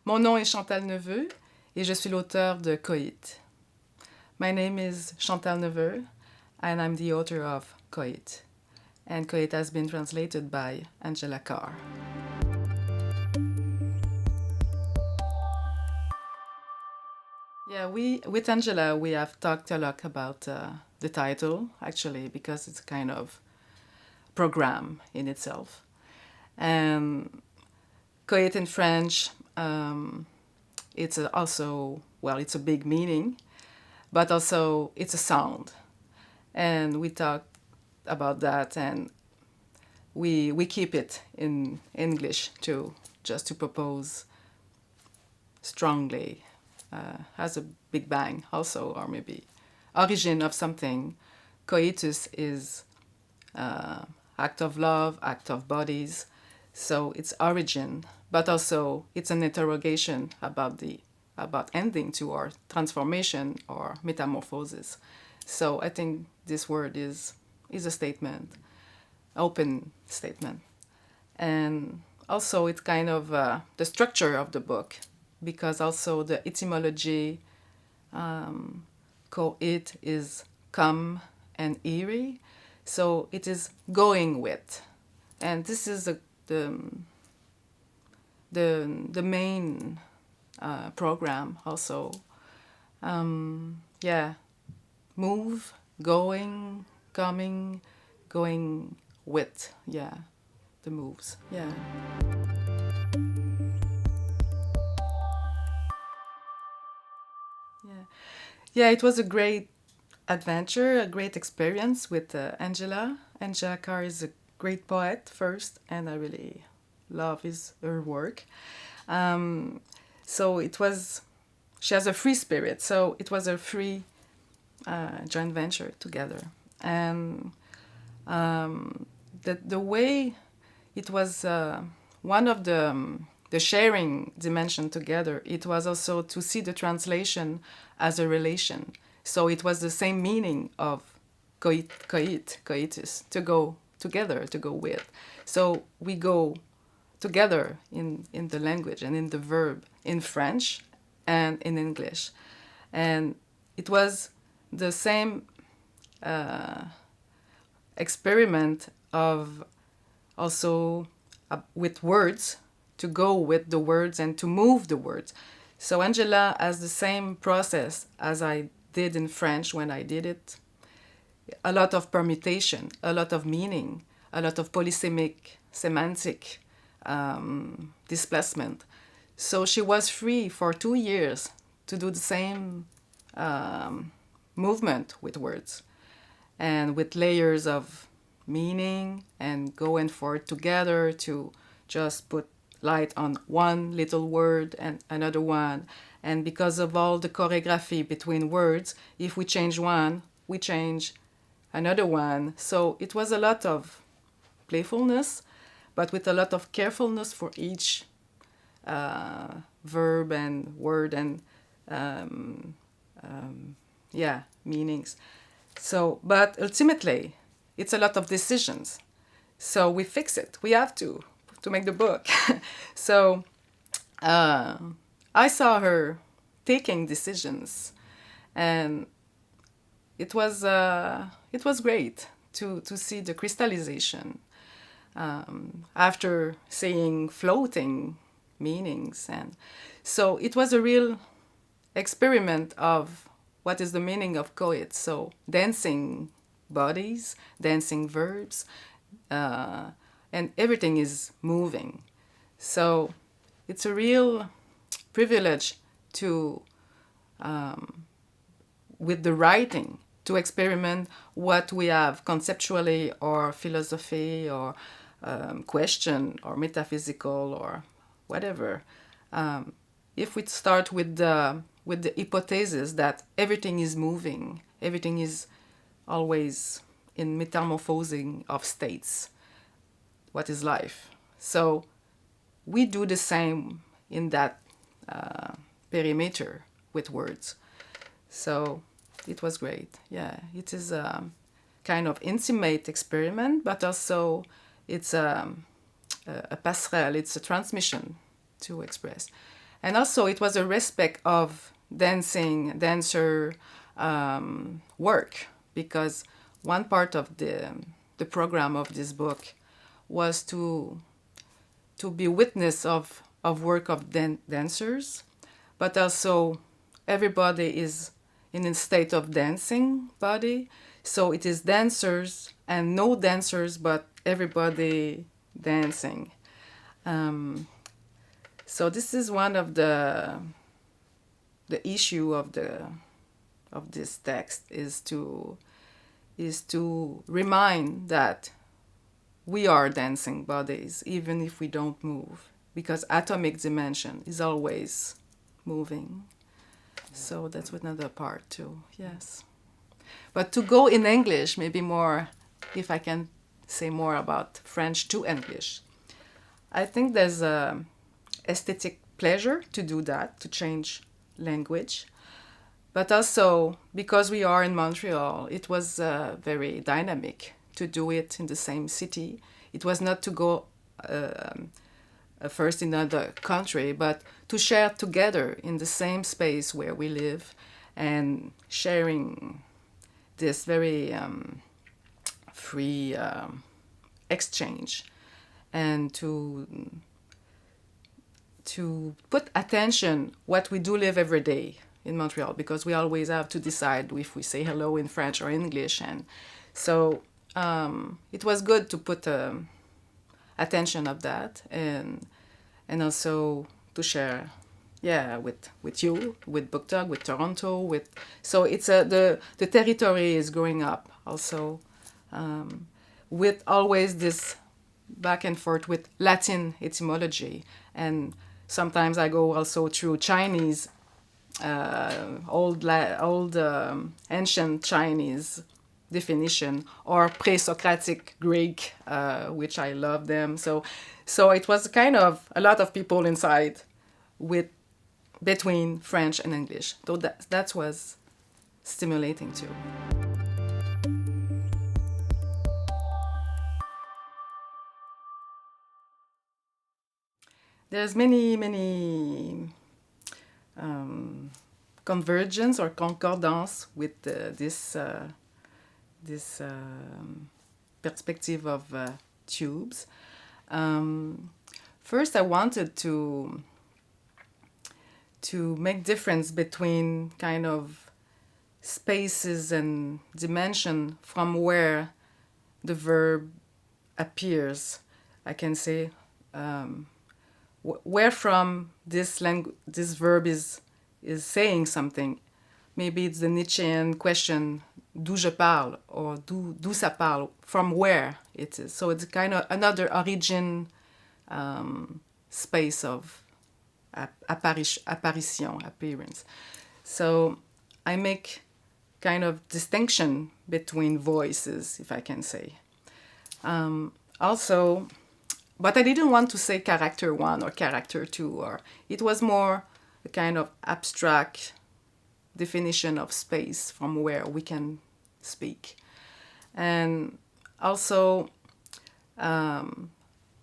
Mon nom est Chantal Neveu et je suis l'auteur de Coït. My name is Chantal Neveu and I'm the author of Coït. And Coït has been translated by Angela Carr. Yeah, with Angela, we have talked a lot about the title, actually, because it's a kind of program in itself. And Coït in French, it's also, well, it's a big meaning, but also it's a sound. And we talked about that, and we keep it in English too, just to propose strongly as a big bang also, or maybe origin of something. Coitus is act of love, act of bodies, so it's origin, but also it's an interrogation about ending to or transformation or metamorphosis. So I think this word is a statement, open statement. And also it's kind of the structure of the book, because also the etymology, coit is come and eerie, so it is going with. And this is the main program also. Yeah, move, going, coming, going with, yeah, the moves, yeah. Yeah, it was a great adventure, a great experience with Angela. Angela Carr is a great poet first, and I really love her work. So it was, she has a free spirit, so it was a free joint venture together. And the way it was one of the sharing dimension together, it was also to see the translation as a relation. So it was the same meaning of coitus, to go together, to go with. So we go together in the language and in the verb, in French and in English. And it was the same experiment of also with words, to go with the words and to move the words. So Angela has the same process as I did in French when I did it. A lot of permutation, a lot of meaning, a lot of polysemic, semantic displacement. So she was free for 2 years to do the same movement with words and with layers of meaning, and going forth together to just put light on one little word and another one. And because of all the choreography between words, if we change one, we change another one. So it was a lot of playfulness, but with a lot of carefulness for each verb and word and yeah, meanings. So, but ultimately, it's a lot of decisions. So we fix it. We have to make the book. So I saw her taking decisions, and it was great to see the crystallization after seeing floating meanings. And so it was a real experiment of what is the meaning of coit. So dancing bodies, dancing verbs, and everything is moving. So it's a real privilege to, with the writing, to experiment what we have conceptually or philosophy or question or metaphysical or whatever. If we start with the hypothesis that everything is moving, everything is always in metamorphosing of states, what is life? So we do the same in that perimeter with words. So it was great. Yeah, it is a kind of intimate experiment, but also it's a passerelle, it's a transmission to express. And also it was a respect of dancer work, because one part of the program of this book was to be witness of work of dancers, but also everybody is in a state of dancing body. So it is dancers and no dancers, but everybody dancing. So this is one of the issue of this text, is to remind that we are dancing bodies even if we don't move, because atomic dimension is always moving. So that's another part too. Yes. But to go in English, maybe more, if I can say more about French to English, I think there's a aesthetic pleasure to do that, to change language. But also, because we are in Montreal, it was very dynamic to do it in the same city. It was not to go first in another country, but to share together in the same space where we live, and sharing this very free exchange, and to put attention what we do live every day in Montreal, because we always have to decide if we say hello in French or English. And so it was good to put attention of that, and also to share, with you, with BookThug, with Toronto, so it's the territory is growing up also, with always this back and forth with Latin etymology, and sometimes I go also through Chinese, old ancient Chinese definition, or pre-Socratic Greek, which I love them. So it was kind of a lot of people inside, between French and English. So that was stimulating too. There's many convergence or concordance with this perspective of tubes. First, I wanted to make difference between kind of spaces and dimension from where the verb appears. I can say where from this verb is saying something. Maybe it's the Nietzschean question, d'où je parle, or d'où ça parle, from where it is. So it's kind of another origin space of appearance. So I make kind of distinction between voices, if I can say. Also, but I didn't want to say character 1 or character 2, or it was more a kind of abstract definition of space from where we can speak. And also,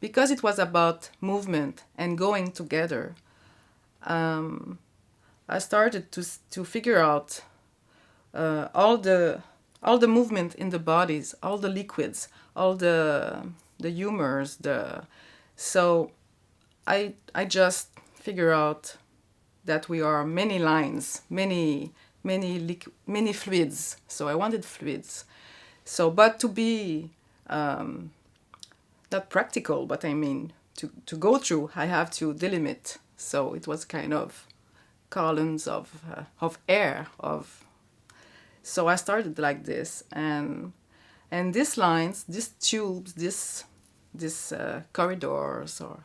because it was about movement and going together, I started to figure out all the movement in the bodies, all the liquids, all the humors. So I just figure out that we are many lines, many fluids. So I wanted fluids. So, but to be not practical, but I mean to go through, I have to delimit. So it was kind of columns of air. So I started like this, and these lines, these tubes, these corridors, or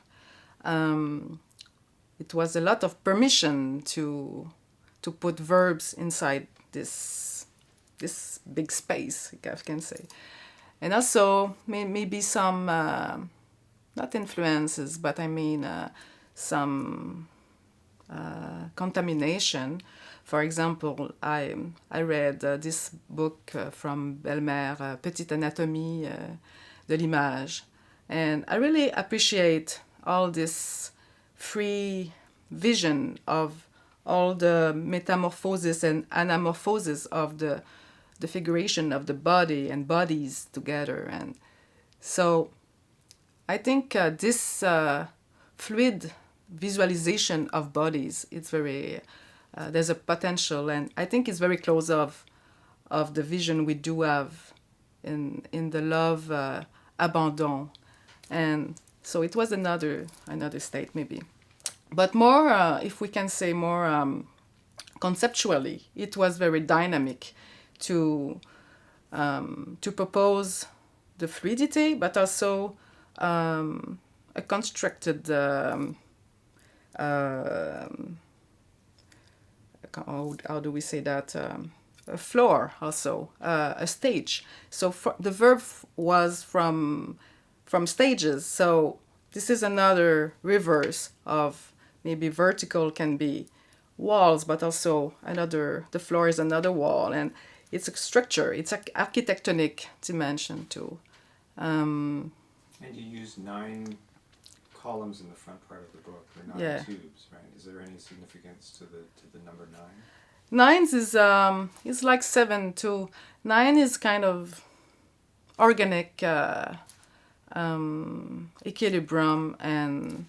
it was a lot of permission to put verbs inside this big space, I can say. And also maybe some not influences, but I mean some contamination. For example, I read this book from Bellemare, Petite Anatomie de l'image, and I really appreciate all this free vision of all the metamorphosis and anamorphosis of the figuration of the body and bodies together. And so I think this fluid visualization of bodies, it's very, there's a potential, and I think it's very close of the vision we do have in the love abandon. And so it was another state maybe. But more, if we can say more conceptually, it was very dynamic to propose the fluidity, but also a constructed how do we say that, a floor also, a stage. So the verb was from stages. So this is another reverse of maybe vertical can be walls, but also the floor is another wall, and it's a structure, it's an architectonic dimension too. And you use 9 columns in the front part of the book, or 9 tubes, right? Is there any significance to the number 9? 9 is like 7 too. 9 is kind of organic equilibrium, and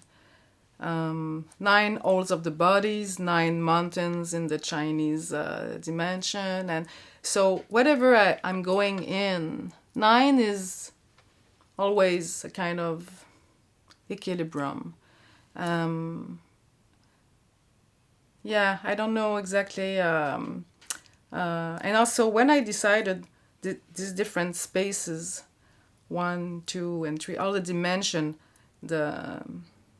9 holes of the bodies, 9 mountains in the Chinese dimension. And so whatever I'm going in, 9 is always a kind of equilibrium. I don't know exactly. And also when I decided these different spaces, 1, 2, and 3, all the dimension, the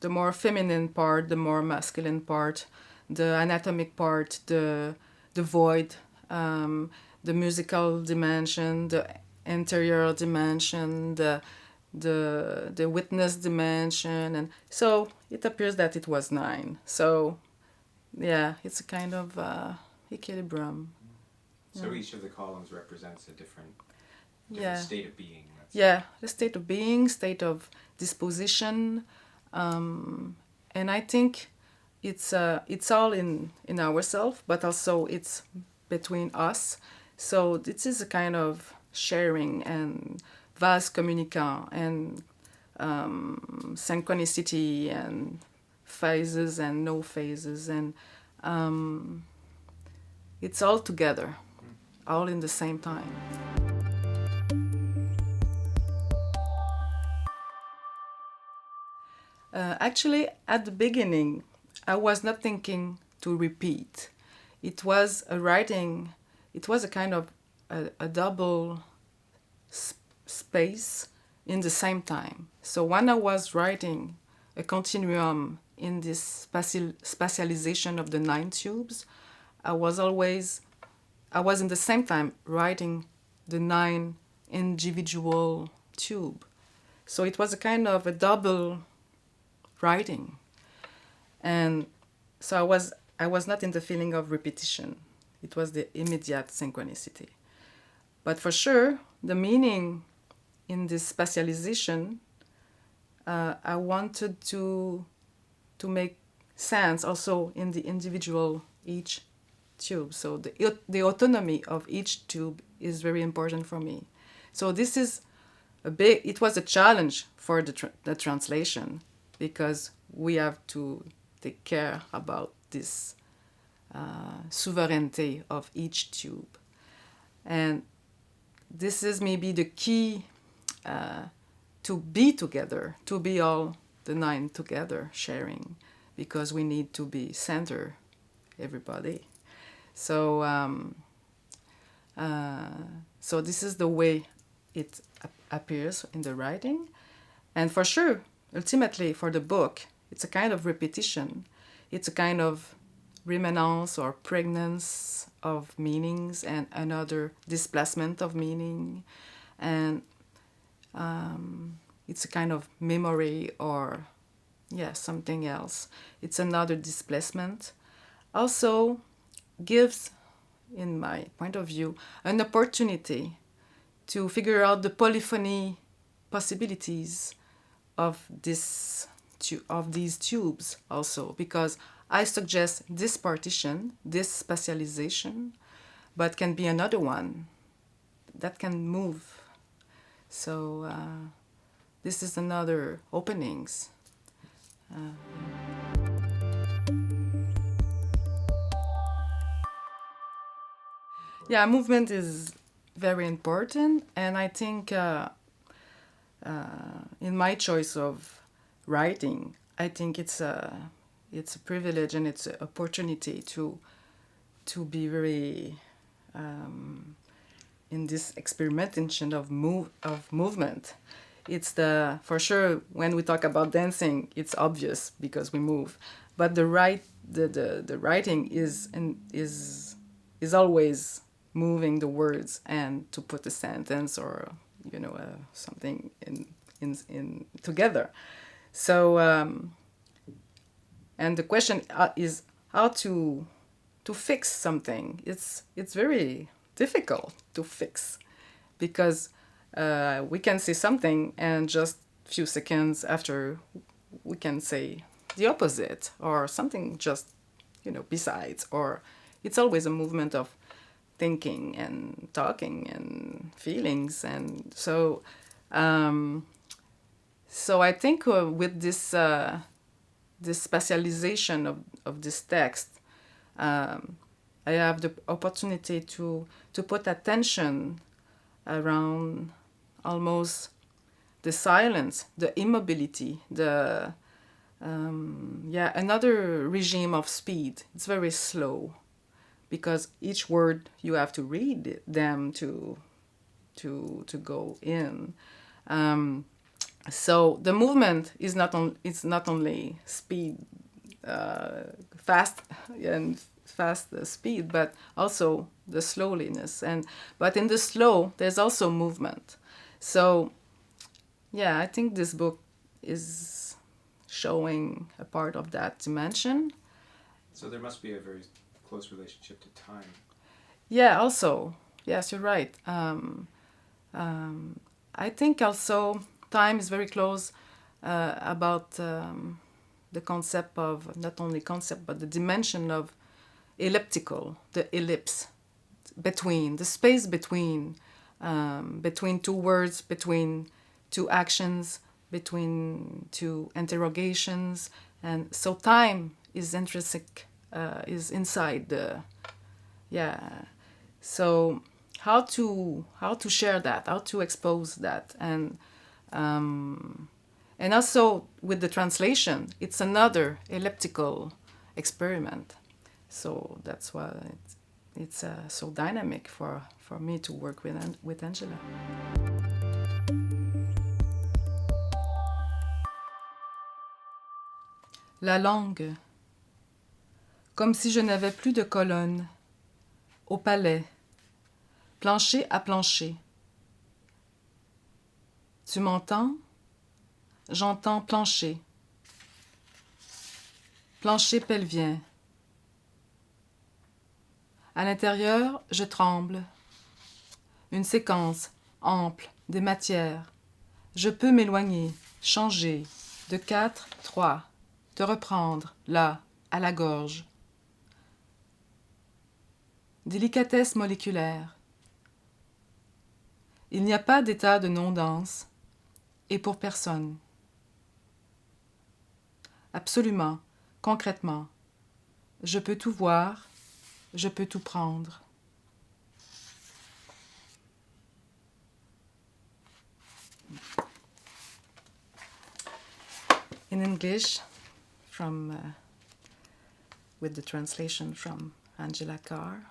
more feminine part, the more masculine part, the anatomic part, the void, the musical dimension, the interior dimension, the witness dimension, and so it appears that it was 9. So it's a kind of equilibrium. So each of the columns represents a different state of being. The state of being, state of disposition, and I think it's all in ourselves, but also it's between us. So this is a kind of sharing and vase communicant and synchronicity and phases and no phases, and it's all together, all in the same time. Actually, at the beginning, I was not thinking to repeat. It was a writing, it was a kind of a double space in the same time. So when I was writing a continuum in this spatialization of the 9 tubes, I was in the same time writing the 9 individual tube. So it was a kind of a double writing. And so I was not in the feeling of repetition. It was the immediate synchronicity. But for sure, the meaning in this spatialization, I wanted to make sense also in the individual each tube. So the autonomy of each tube is very important for me. So this is it was a challenge for the translation, because we have to take care about this sovereignty of each tube. And this is maybe the key to be together, to be all the 9 together sharing, because we need to be center, everybody. So so this is the way it appears in the writing. And for sure, ultimately for the book, it's a kind of repetition. It's a kind of remanence or pregnance of meanings and another displacement of meaning. And it's a kind of memory or something else. It's another displacement. Also gives, in my point of view, an opportunity to figure out the polyphony possibilities of these tubes also, because I suggest this partition, this specialization, but can be another one that can move. So this is another openings. Yeah, movement is very important, and I think in my choice of writing, I think it's a privilege and it's an opportunity to be very in this experimentation of movement. It's for sure when we talk about dancing, it's obvious because we move, but the writing is always moving the words and to put a sentence or something in together. So and the question is how to fix something. It's very difficult to fix because we can say something and just a few seconds after we can say the opposite or something just besides, or it's always a movement of thinking and talking and feelings. And so I think with this specialization of this text, I have the opportunity to put attention around almost the silence, the immobility, the another regime of speed. It's very slow because each word you have to read them to go in. So the movement is it's not only speed, fast speed, but also the slowliness. But in the slow, there's also movement. So, yeah, I think this book is showing a part of that dimension. So there must be a very close relationship to time. Yeah, also, yes, you're right. I think also time is very close about the concept of, not only concept, but the dimension of elliptical, the ellipse, between, the space between two words, between two actions, between two interrogations. And so time is intrinsic, is inside the, so how to share that, how to expose that. And also with the translation, it's another elliptical experiment. So that's why it's so dynamic for me to work with Angela. La langue, comme si je n'avais plus de colonne, au palais, plancher à plancher. Tu m'entends? J'entends plancher. Plancher pelvien. À l'intérieur, je tremble. Une séquence ample des matières. Je peux m'éloigner, changer, de 4, 3, te reprendre, là, à la gorge. Délicatesse moléculaire. Il n'y a pas d'état de non-danse, et pour personne. Absolument, concrètement. Je peux tout voir, je peux tout prendre. In English, from with the translation from Angela Carr.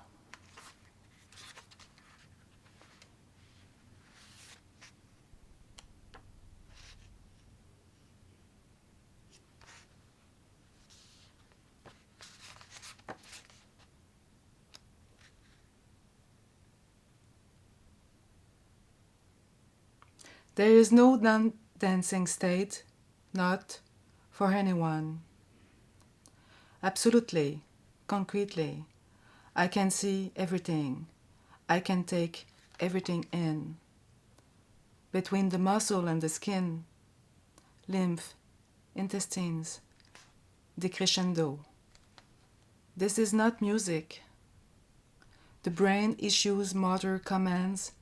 There is no dancing state, not for anyone. Absolutely, concretely, I can see everything. I can take everything in. Between the muscle and the skin, lymph, intestines, decrescendo. This is not music. The brain issues motor commands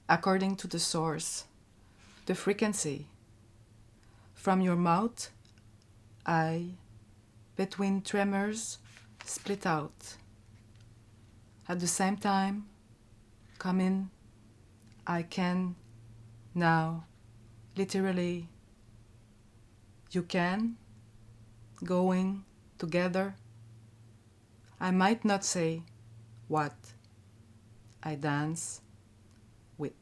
according to the source, the frequency. From your mouth, I, between tremors, split out. At the same time, come in, I can, now, literally, you can, going, together. I might not say what I dance with.